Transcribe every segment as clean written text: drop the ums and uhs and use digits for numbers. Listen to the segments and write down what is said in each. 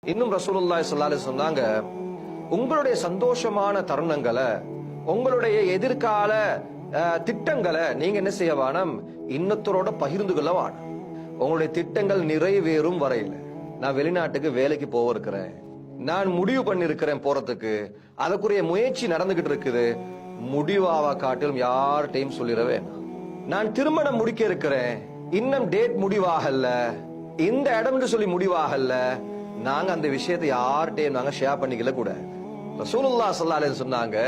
இன்னும் ரசூலுல்லாஹி ஸல்லல்லாஹு அலைஹி சொன்னாங்க, உங்களுடைய சந்தோஷமான தருணங்களை, உங்களுடைய எதிர்கால திட்டங்களை நீங்க என்ன செய்ய வேணும், இன்னத்தரோட பகிர்ந்து கொள்ள வேணும். உங்களுடைய திட்டங்கள் நிறைவேறும் வரையில் நான் வெளிநாட்டுக்கு வேலைக்கு போக இருக்கிறேன், நான் முடிவு பண்ணிருக்கிறேன் போறதுக்கு, அதற்குரிய முயற்சி நடந்துகிட்டு இருக்குது, முடிவாவா காட்டிலும் யார்கிட்டையும் சொல்லிடவே. நான் திருமணம் முடிக்க இருக்கிறேன், இன்னும் டேட் முடிவாகல, இந்த இடம் சொல்லி முடிவாகல, நாங்க அந்த விஷயத்தை யார்கிட்டையும் நாங்க ஷேர் பண்ணிக்கல கூட. ரசூலுல்லாஹி ஸல்லல்லாஹு அலைஹி சொன்னாங்க,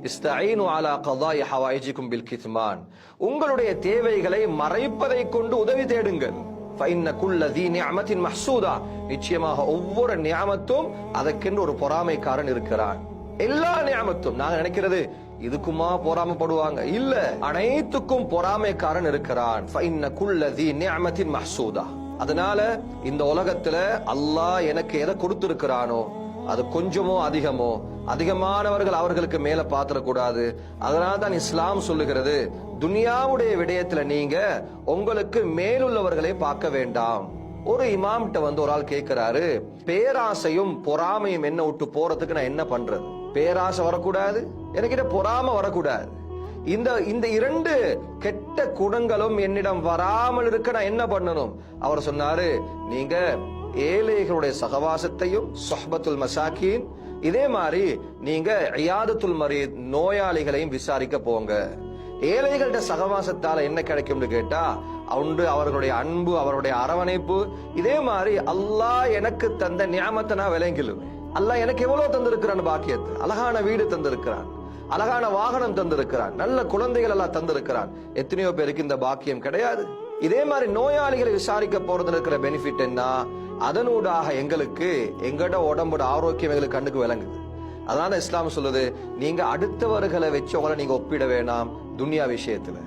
இஸ்தஈனு அலா கதாஇ ஹவாயிஜிகும் பில் கித்மான், உங்களுடைய தேவைகளை மறைப்பதை கொண்டு உதவி தேடுங்கள். ஃபஇன்ன குல்ல ذீ நிஅமத்தின் மஹ்சூதா, நிச்சயமாக ஒவ்வொரு நிஅமத்தும் அதற்கென்று ஒரு பொறாமைக்காரன் இருக்கிறான். எல்லா நிஅமத்தும் நாங்க நினைக்கிறது இதுக்குமா பொறாமைப்படுவாங்க, இல்ல, அனைத்துக்கும் பொறாமைக்காரன் இருக்கிறான். ஃபஇன்ன குல்ல ذீ நிஅமத்தின் மஹ்சூதா. அதனால இந்த உலகத்துல அல்லாஹ் எனக்கு எதை கொடுத்திருக்கிறானோ அது கொஞ்சமோ அதிகமோ, அதிகமானவர்கள் அவர்களுக்கு மேல பாத்திரக்கூடாது. அதனால தான் இஸ்லாம் சொல்லுகிறது, துனியாவுடைய விடயத்துல நீங்க உங்களுக்கு மேலுள்ளவர்களை பார்க்க வேண்டாம். ஒரு இமாம்கிட்ட ஒரு ஆள் கேட்கிறாரு, பேராசையும் பொறாமையும் என்ன விட்டு போறதுக்கு நான் என்ன பண்றது? பேராசை வரக்கூடாது, எனக்கிட்ட பொறாமை வரக்கூடாது, இந்த இரண்டு கெட்ட குணங்களும் என்னிடம் வராமல் இருக்க நான் என்ன பண்ணணும்? அவர் சொன்னாரு, நீங்க ஏழைகளுடைய சகவாசத்தையும், சொஹ்பத்துல் மசாக்கீன், இதே மாதிரி நீங்க இயாதத்துல் மரீத், நோயாளிகளையும் விசாரிக்க போங்க. ஏழைகளோட சகவாசத்தால என்ன கிடைக்கும்னு கேட்டா, அவர்களுடைய அன்பு, அவருடைய அரவணைப்பு. இதே மாதிரி அல்லாஹ் எனக்கு தந்த நியாமத்தை நான் விளங்கிடுவேன். அல்லாஹ் எனக்கு எவ்வளவு தந்திருக்கிறான் பாக்கியத்தை, அழகான வீடு தந்திருக்கிறான், அழகான வாகனம் தந்திருக்கிறான், நல்ல குழந்தைகள் எல்லாம் தந்திருக்கிறான். எத்தனையோ பேருக்கு இந்த பாக்கியம் கிடையாது. இதே மாதிரி நோயாளிகளை விசாரிக்க போறதுல இருக்கிற பெனிஃபிட் என்ன? அதனூடாக எங்களுக்கு எங்கட உடம்போட ஆரோக்கியம் எங்களுக்கு கண்ணுக்கு விளங்குது. அதனால இஸ்லாம் சொல்லுது, நீங்க அடுத்தவர்களை வச்சவங்களை நீங்க ஒப்பிட வேணாம். துன்யா விஷயத்துல,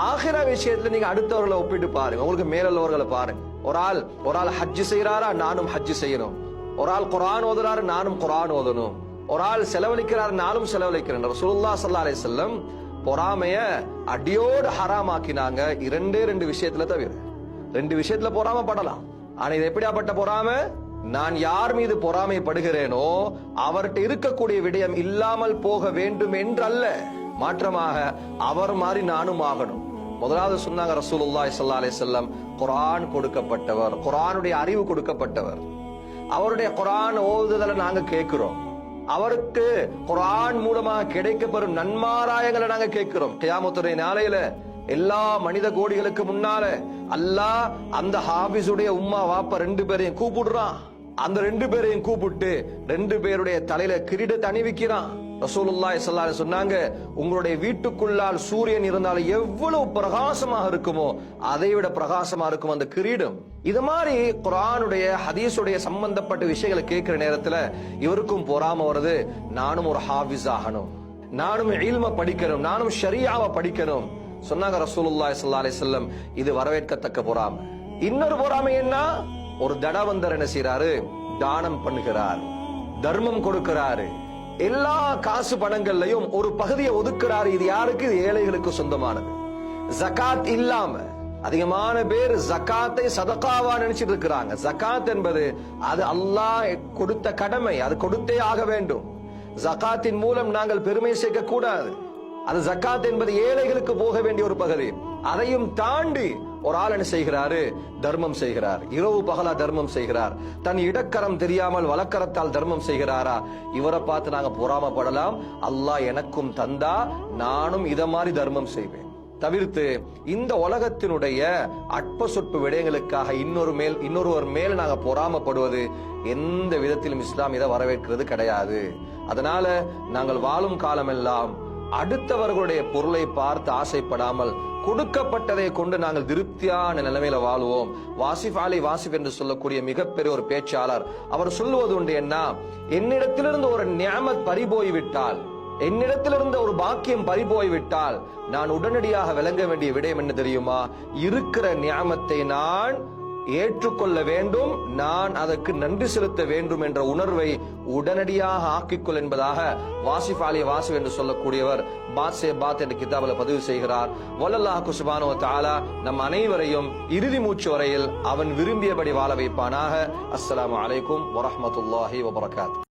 ஆகிரா விஷயத்துல நீங்க அடுத்தவர்களை ஒப்பிட்டு பாருங்க, உங்களுக்கு மேலுள்ளவர்களை பாருங்க. ஒரு ஆள் ஹஜ் செய்யறாரா, நானும் ஹஜ் செய்யணும். ஒரு ஆள் குர்ஆன் ஓதுறாரு, நானும் குர்ஆன் ஓதணும். ஒரு ஆள் செலவழிக்கிறார், நானும் செலவழிக்கிறேன். ரசூலுல்லாஹி ஸல்லல்லாஹு அலைஹி வஸல்லம் பொறாமைய அடியோடு ஹராமாக்கினாங்க. ரெண்டு விஷயத்துல தவிர. ரெண்டு விஷயத்துல பொறாமப்படலாம், ஆனா இது எப்படியாப்பட்ட பொறாமை? நான் யார் மீது பொறாமைப்படுகிறேனோ அவர்கிட்ட இருக்கக்கூடிய விடயம் இல்லாமல் போக வேண்டும் என்றல்ல, மாற்றமாக அவர் மாதிரி நானும் ஆகணும். முதலாவது சொன்னாங்க ரசூலுல்லாஹி ஸல்லல்லாஹு அலைஹி வஸல்லம், குர்ஆன் கொடுக்கப்பட்டவர், குர்ஆனுடைய அறிவு கொடுக்கப்பட்டவர், அவருடைய குர்ஆன் ஓதுதலை நாங்க கேட்கிறோம், அவருக்கு குர்ஆன் மூலமாக கிடைக்கப்பெறும் நன்மாராயங்களை நாங்க கேட்கிறோம். கியாமத்துடைய நாளையில எல்லா மனித கோடிகளுக்கு முன்னால அல்லாஹ் அந்த ஹாபிஸுடைய உம்மா வாப்பா ரெண்டு பேரையும் கூப்பிடுறான். அந்த ரெண்டு பேரையும் கூப்பிட்டு ரெண்டு பேருடைய தலையில கிரீடத்தை அணிவிக்கிறான். ரசூலுல்லாஹி ஸல்லல்லாஹு அலைஹி சொன்னாங்க, உங்களுடைய வீட்டுக்குள்ளால் சூரியன் இருந்தால் எவ்வளவு பிரகாசமாக இருக்குமோ அதை விட பிரகாசமா இருக்கும் அந்த கிரீடம். இது மாதிரி குர்ஆனுடைய ஹதீஸுடைய சம்பந்தப்பட்ட விஷயங்களை கேட்கிற நேரத்துல இவருக்கும் பொறாம வருது, நானும் ஒரு ஹாஃபிஸ் ஆகணும், நானும் இல்ம படிக்கணும், நானும் ஷரீஆவை படிக்கணும். சொன்னாங்க ரசூலுல்லாஹி ஸல்லல்லாஹு அலைஹி வஸல்லம், இது வரவேற்கத்தக்க பொறாமை. இன்னொரு பொறாமை என்ன? ஒரு தடவந்தர் என்ன செய்யறாரு, தானம் பண்ணுகிறார், தர்மம் கொடுக்கிறாரு, எல்லா காசு பணங்கள்லயும் ஒரு பகுதியை ஒதுக்குறாரு. இது யாருக்கு? இது ஏழைகளுக்கு சொந்தமானது. ஜகாத் இல்லாம அதிகமான பேர் ஜகாத்தை சதகாவா நினைச்சிட்டு இருக்கிறாங்க. ஜகாத் என்பது அது அல்லாஹ் கொடுத்த கடமை, அது கொடுத்தே ஆக வேண்டும். ஜகாத்தின் மூலம் நாங்கள் பெருமை சேர்க்க கூடாது. அது ஜகாத் என்பது ஏழைகளுக்கு போக வேண்டிய ஒரு பகுதி. அதையும் தாண்டி ஒரு ஆள் என்ன செய்கிறாரு, தர்மம் செய்கிறார், இரவு பகலா தர்மம் செய்கிறார், தன் இடக்கரம் தெரியாமல் வலக்கரத்தால் தர்மம் செய்கிறாரா? இவரை பார்த்து நாங்க பொறாமப்படலாம். அல்லாஹ் எனக்கும் தந்தா நானும் இத மாதிரி தர்மம் செய்வேன். தவிர்த்து இந்த உலகத்தினுடைய அற்ப சொற்ப விடயங்களுக்காக இன்னொருவர் மேல் நாங்க பொறாமப்படுவது எந்த விதத்திலும் இஸ்லாம் இதை வரவேற்கிறது கிடையாது. அதனால நாங்கள் வாழும் காலமெல்லாம் அடுத்தவர்களுடைய பொருளை பார்த்து ஆசைப்படாமல் கொடுக்கப்பட்டதை கொண்டு நாங்கள் திருப்தியான நிலைமையில வாழுவோம். வாசிப் அலி வாசிப் என்று சொல்லக்கூடிய மிகப்பெரிய ஒரு பேச்சாளர், அவர் சொல்லுவது உண்டு, என்ன, என்னிடத்திலிருந்து ஒரு நியாமத் பறிபோய்விட்டால், என்னிடத்திலிருந்து ஒரு பாக்கியம் பறிபோய்விட்டால் நான் உடனடியாக விளங்க வேண்டிய விடயம் என்ன தெரியுமா? இருக்கிற நியாமத்தை நான் ஏற்றுக்கொள்ள வேண்டும், நான் அதற்கு நன்றி செலுத்த வேண்டும் என்ற உணர்வை உடனடியாக ஆக்கிக்கொள் என்பதாக வாசிஃப் அலி வாசிப் என்று சொல்லக்கூடியவர் பாத் சே பாத் என்ற கிதாபில் பதிவு செய்கிறார். வல்லல்லாஹு சுப்ஹானஹு வ தஆலா நம் அனைவரையும் இறுதி மூச்சு வரையில் அவன் விரும்பியபடி வாழ வைப்பானாக. அஸ்ஸலாமு அலைக்கும் வரஹ்மத்துல்லாஹி வபரகாத்துஹு.